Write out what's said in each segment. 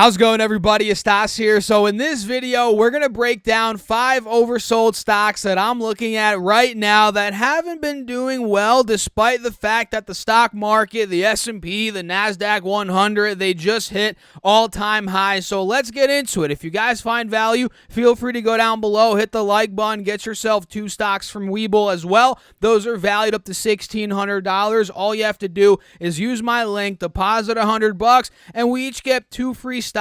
How's it going, everybody? It's Stas here. So in this video, we're going to break down 5 oversold stocks that I'm looking at right now that haven't been doing well, despite the fact that the stock market, the S&P, the NASDAQ 100, they just hit all-time highs. So let's get into it. If you guys find value, feel free to go down below, hit the like button, get yourself 2 stocks from Webull as well. Those are valued up to $1,600. All you have to do is use my link, deposit $100, and we each get 2 free stocks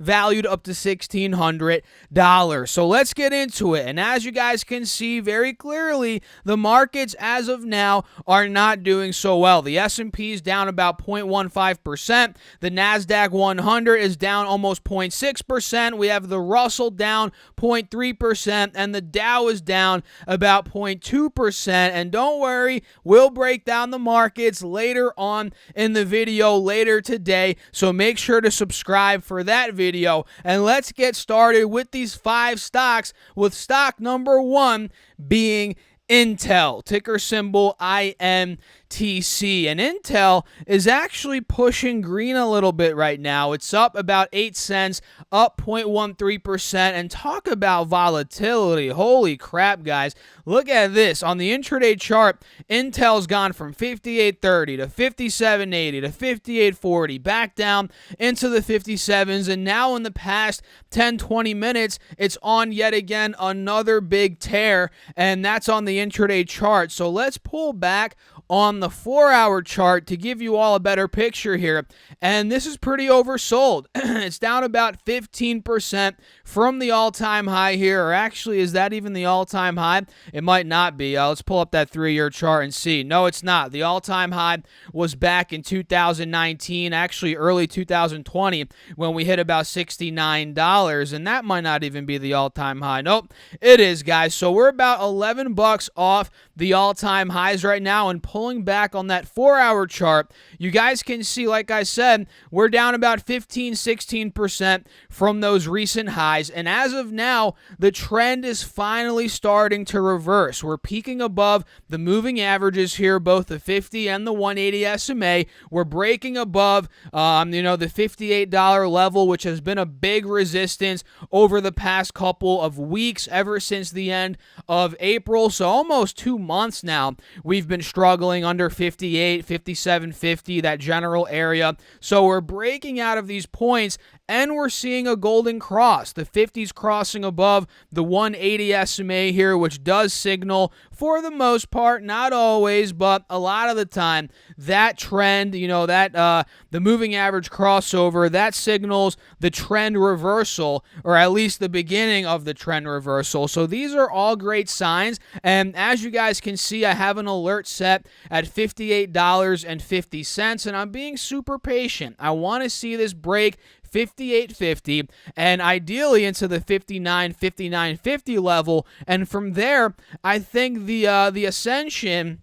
valued up to $1,600. So let's get into it. And as you guys can see very clearly, the markets as of now are not doing so well. The S&P is down about 0.15%. The NASDAQ 100 is down almost 0.6%. We have the Russell down 0.3%, and the Dow is down about 0.2%. And don't worry, we'll break down the markets later on in the video later today. So make sure to subscribe for that video, and let's get started with these 5 stocks, with stock number 1 being Intel, ticker symbol INTC. And Intel is actually pushing green a little bit right now. It's up about 8 cents, up 0.13%. And talk about volatility. Holy crap, guys. Look at this. On the intraday chart, Intel's gone from 58.30 to 57.80 to 58.40, back down into the 57s. And now in the past 10-20 minutes, it's on yet again another big tear. And that's on the intraday chart. So let's pull back on the 4-hour chart to give you all a better picture here. And this is pretty oversold. It's down about 15% from the all-time high here. Or actually, is that even the all-time high? It might not be. Let's pull up that 3-year chart and see. No, it's not. The all-time high was back in 2019, actually early 2020, when we hit about $69. And that might not even be the all-time high. Nope, it is, guys. So we're about $11 off the all-time highs right now. And pulling back on that 4-hour chart, you guys can see, like I said, we're down about 15-16% from those recent highs. And as of now, the trend is finally starting to reverse. We're peaking above the moving averages here, both the 50 and the 180 SMA. We're breaking above, the $58 level, which has been a big resistance over the past couple of weeks, ever since the end of April. So almost 2 months now, we've been struggling under 58, 57.50, that general area. So we're breaking out of these points, and we're seeing a golden cross. The 50s crossing above the 180 SMA here, which does signal, for the most part, not always, but a lot of the time, that trend, the moving average crossover, that signals the trend reversal, or at least the beginning of the trend reversal. So these are all great signs. And as you guys can see, I have an alert set at $58.50, and I'm being super patient. I want to see this break 58.50 and ideally into the 59.50 level, and from there I think the ascension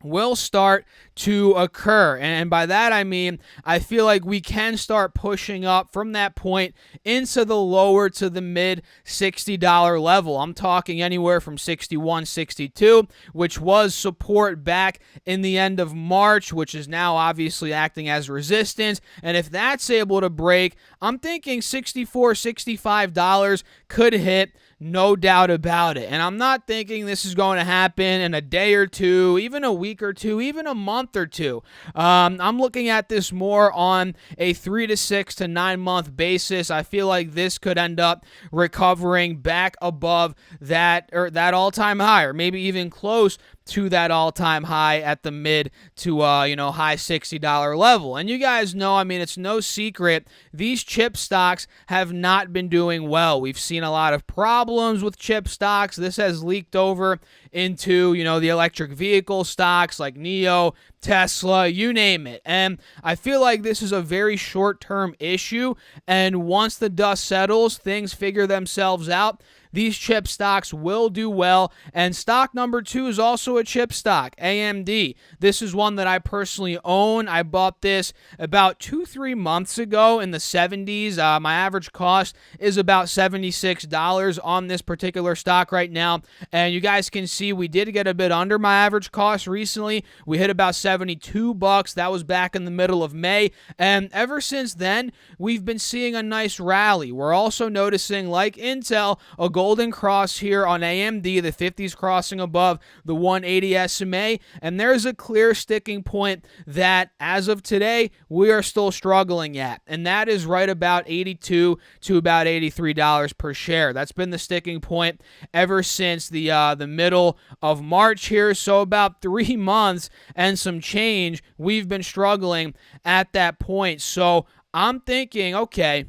will start to occur. And by that I mean, I feel like we can start pushing up from that point into the lower to the mid $60 level. I'm talking anywhere from 61, 62, which was support back in the end of March, which is now obviously acting as resistance. And if that's able to break, I'm thinking $64, $65 could hit, no doubt about it. And I'm not thinking this is going to happen in a day or two, even a week or two, even a month or two. I'm looking at this more on a 3 to 6 to 9 month basis. I feel like this could end up recovering back above that, or that all-time high, or maybe even close to that all-time high at the mid to high $60 level. And you guys know, I mean, it's no secret, these chip stocks have not been doing well. We've seen a lot of problems with chip stocks. This has leaked over into, the electric vehicle stocks like NIO, Tesla, you name it. And I feel like this is a very short-term issue, and once the dust settles, things figure themselves out. These chip stocks will do well. And stock number 2 is also a chip stock, AMD. This is one that I personally own. I bought this about 2-3 months ago in the 70s. My average cost is about $76 on this particular stock right now. And you guys can see we did get a bit under my average cost recently. We hit about $70 $72. That was back in the middle of May. And ever since then, we've been seeing a nice rally. We're also noticing, like Intel, a golden cross here on AMD, the 50s crossing above the 180 SMA. And there's a clear sticking point that, as of today, we are still struggling at. And that is right about $82 to about $83 per share. That's been the sticking point ever since the middle of March here. So about 3 months and some change, we've been struggling at that point. So I'm thinking, okay,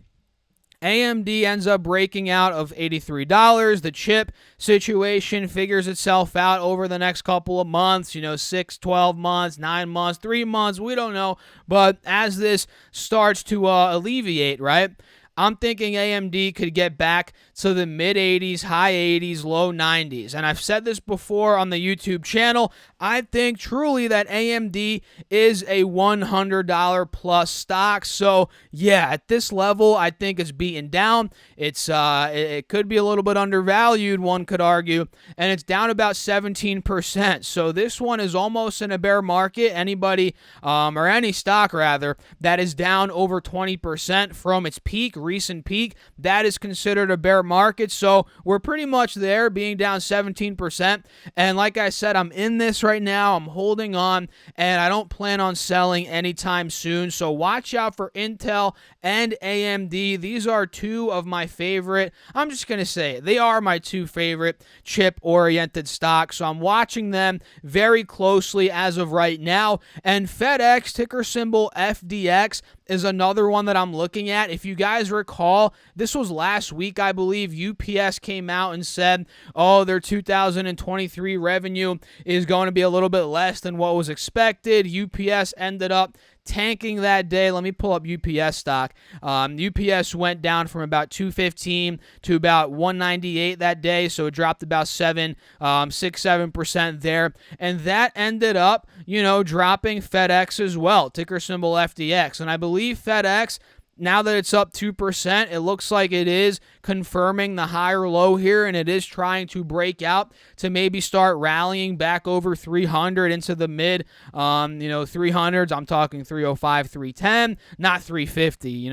AMD ends up breaking out of $83. The chip situation figures itself out over the next couple of months, 6, 12 months, 9 months, 3 months, we don't know. But as this starts to alleviate, right, I'm thinking AMD could get back to the mid-80s, high 80s, low 90s. And I've said this before on the YouTube channel. I think truly that AMD is a $100 plus stock. So, yeah, at this level, I think it's beaten down. It could be a little bit undervalued, one could argue, and it's down about 17%. So this one is almost in a bear market. Anybody, or any stock rather, that is down over 20% from its recent peak, that is considered a bear market. So we're pretty much there, being down 17%. And like I said, I'm in this right now. I'm holding on, and I don't plan on selling anytime soon. So watch out for Intel and AMD. These are two of my favorite, I'm just going to say it, they are my two favorite chip-oriented stocks. So I'm watching them very closely as of right now. And FedEx, ticker symbol FDX, is another one that I'm looking at. If you guys recall, this was last week, I believe, UPS came out and said, their 2023 revenue is going to be a little bit less than what was expected. UPS ended up tanking that day. Let me pull up UPS stock. UPS went down from about $215 to about $198 that day, so it dropped about 7% there. And that ended up, dropping FedEx as well, ticker symbol FDX. And I believe FedEx, now that it's up 2%, it looks like it is confirming the higher low here, and it is trying to break out to maybe start rallying back over 300 into the mid, 300s. I'm talking 305, 310, not 350.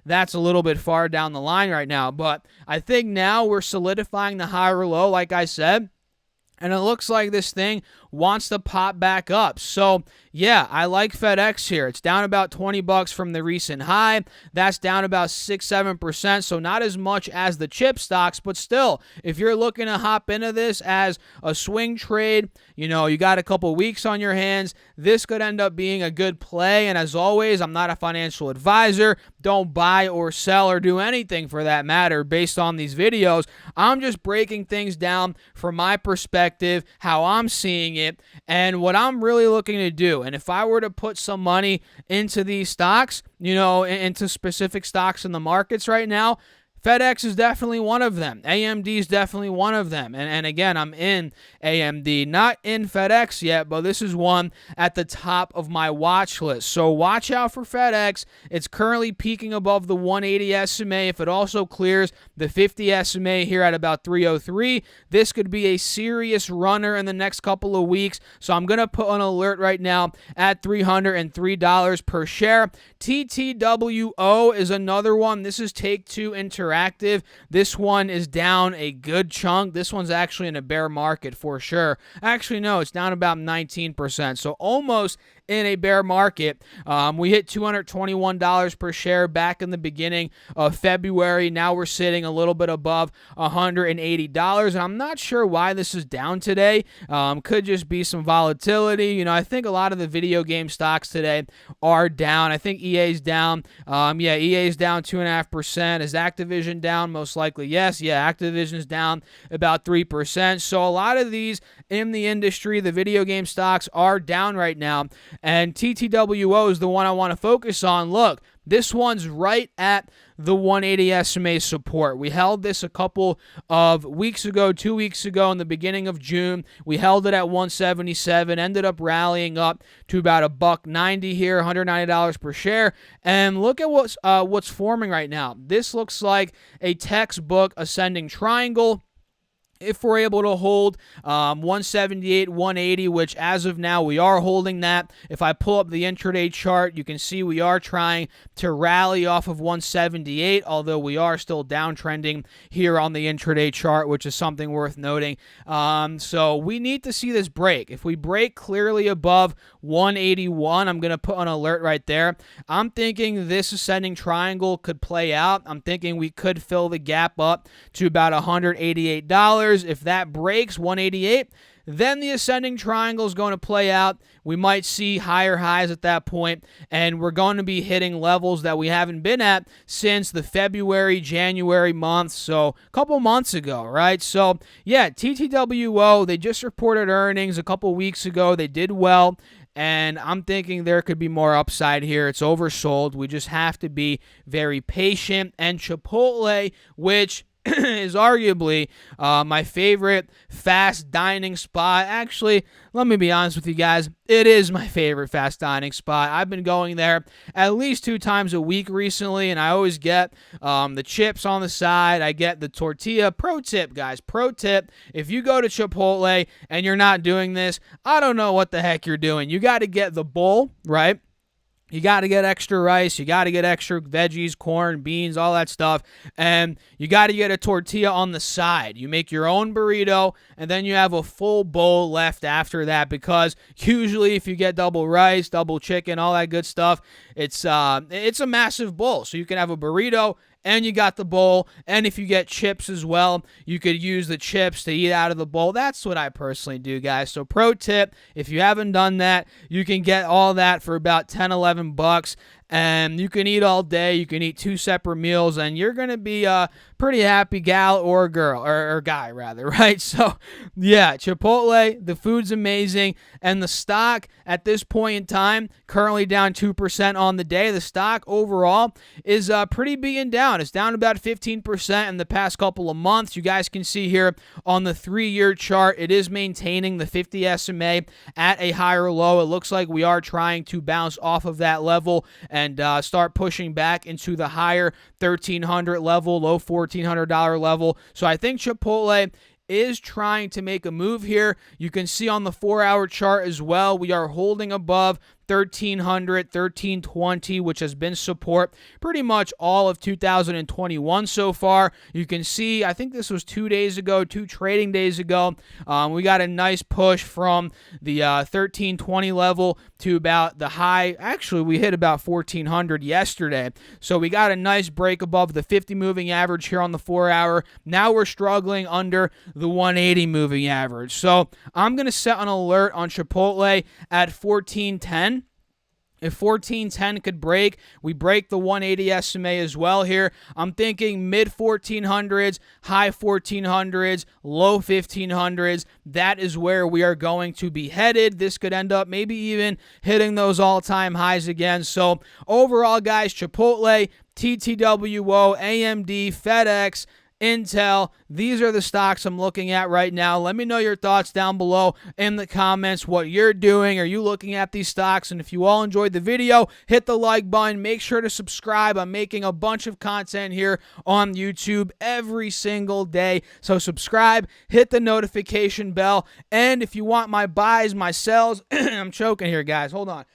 That's a little bit far down the line right now. But I think now we're solidifying the higher low, like I said. And it looks like this thing wants to pop back up. So, yeah, I like FedEx here. It's down about $20 from the recent high. That's down about 6-7%, so not as much as the chip stocks, but still, if you're looking to hop into this as a swing trade, you got a couple weeks on your hands, this could end up being a good play. And as always, I'm not a financial advisor. Don't buy or sell or do anything for that matter based on these videos. I'm just breaking things down from my perspective, how I'm seeing it, and what I'm really looking to do. And if I were to put some money into these stocks, into specific stocks in the markets right now, FedEx is definitely one of them. AMD is definitely one of them. And again, I'm in AMD, not in FedEx yet, but this is one at the top of my watch list. So watch out for FedEx. It's currently peaking above the 180 SMA. If it also clears the 50 SMA here at about 303, this could be a serious runner in the next couple of weeks. So I'm going to put an alert right now at $303 per share. TTWO is another one. This is Take-Two Interactive. This one is down a good chunk. This one's actually in a bear market for sure. Actually, no, it's down about 19%. So almost in a bear market. We hit $221 per share back in the beginning of February. Now we're sitting a little bit above $180. And I'm not sure why this is down today. Could just be some volatility. I think a lot of the video game stocks today are down. I think EA's down. EA's down 2.5%. Is Activision down? Most likely, yes. Yeah, Activision's down about 3%. So a lot of these in the industry, the video game stocks, are down right now. And TTWO is the one I want to focus on. Look, this one's right at the 180 SMA support. We held this a couple of weeks ago, 2 weeks ago in the beginning of June. We held it at 177, ended up rallying up to about $1.90 here, $190 per share. And look at what's forming right now. This looks like a textbook ascending triangle. if we're able to hold 178, 180, which as of now we are holding that. If I pull up the intraday chart, you can see we are trying to rally off of 178, although we are still downtrending here on the intraday chart, which is something worth noting. So we need to see this break. If we break clearly above 181, I'm going to put an alert right there. I'm thinking this ascending triangle could play out. I'm thinking we could fill the gap up to about $188. If that breaks 188, then the ascending triangle is going to play out. We might see higher highs at that point, and we're going to be hitting levels that we haven't been at since the February, January month, so a couple months ago, right? So, yeah, TTWO, they just reported earnings a couple weeks ago. They did well, and I'm thinking there could be more upside here. It's oversold. We just have to be very patient. And Chipotle, which is arguably my favorite fast dining spot. Actually, let me be honest with you guys. It is my favorite fast dining spot. I've been going there at least 2 times a week recently, and I always get the chips on the side. I get the tortilla. Pro tip, guys. Pro tip. If you go to Chipotle and you're not doing this, I don't know what the heck you're doing. You got to get the bowl, right? You got to get extra rice. You got to get extra veggies, corn, beans, all that stuff. And you got to get a tortilla on the side. You make your own burrito, and then you have a full bowl left after that, because usually if you get double rice, double chicken, all that good stuff, it's a massive bowl. So you can have a burrito, and you got the bowl, and if you get chips as well, you could use the chips to eat out of the bowl. That's what I personally do, guys. So pro tip, if you haven't done that, you can get all that for about 10, 11 bucks, and you can eat all day. You can eat 2 separate meals, and you're going to be a pretty happy gal or girl, or guy, rather, right? So, yeah, Chipotle, the food's amazing, and the stock at this point in time, currently down 2% on the day. The stock overall is pretty beaten down. It's down about 15% in the past couple of months. You guys can see here on the 3-year chart, it is maintaining the 50 SMA at a higher low. It looks like we are trying to bounce off of that level and start pushing back into the higher $1,300 level, low $1,400 level. So I think Chipotle is trying to make a move here. You can see on the 4-hour chart as well, we are holding above 1,300, 1,320, which has been support pretty much all of 2021 so far. You can see, I think this was 2 days ago, 2 trading days ago. We got a nice push from the 1,320 level to about the high. Actually, we hit about 1,400 yesterday. So we got a nice break above the 50 moving average here on the 4-hour. Now we're struggling under the 180 moving average. So I'm going to set an alert on Chipotle at 1410. If 1410 could break, we break the 180 SMA as well here. I'm thinking mid 1400s, high 1400s, low 1500s. That is where we are going to be headed. This could end up maybe even hitting those all-time highs again. So overall, guys, Chipotle, TTWO, AMD, FedEx, Intel, these are the stocks I'm looking at right now. Let me know your thoughts down below in the comments, what you're doing. Are you looking at these stocks? And if you all enjoyed the video, hit the like button. Make sure to subscribe. I'm making a bunch of content here on YouTube every single day. So subscribe, hit the notification bell. And if you want my buys, my sells, I'm choking here, guys. Hold on.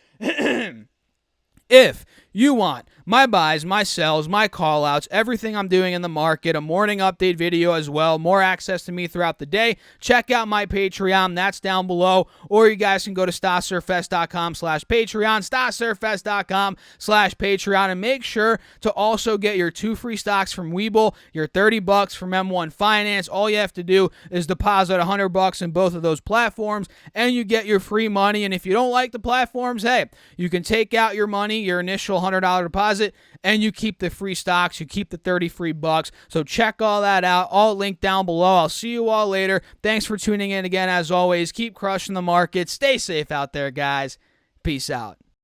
If you want my buys, my sells, my call-outs, everything I'm doing in the market, a morning update video as well, more access to me throughout the day, check out my Patreon. That's down below. Or you guys can go to StockSurfFest.com/Patreon, StockSurfFest.com/Patreon, and make sure to also get your 2 free stocks from Webull, your $30 from M1 Finance. All you have to do is deposit $100 in both of those platforms, and you get your free money. And if you don't like the platforms, hey, you can take out your money, your initial $100 deposit, and you keep the free stocks. You keep the 30 free bucks. So check all that out. All linked down below. I'll see you all later. Thanks for tuning in again. As always, keep crushing the market. Stay safe out there, guys. Peace out.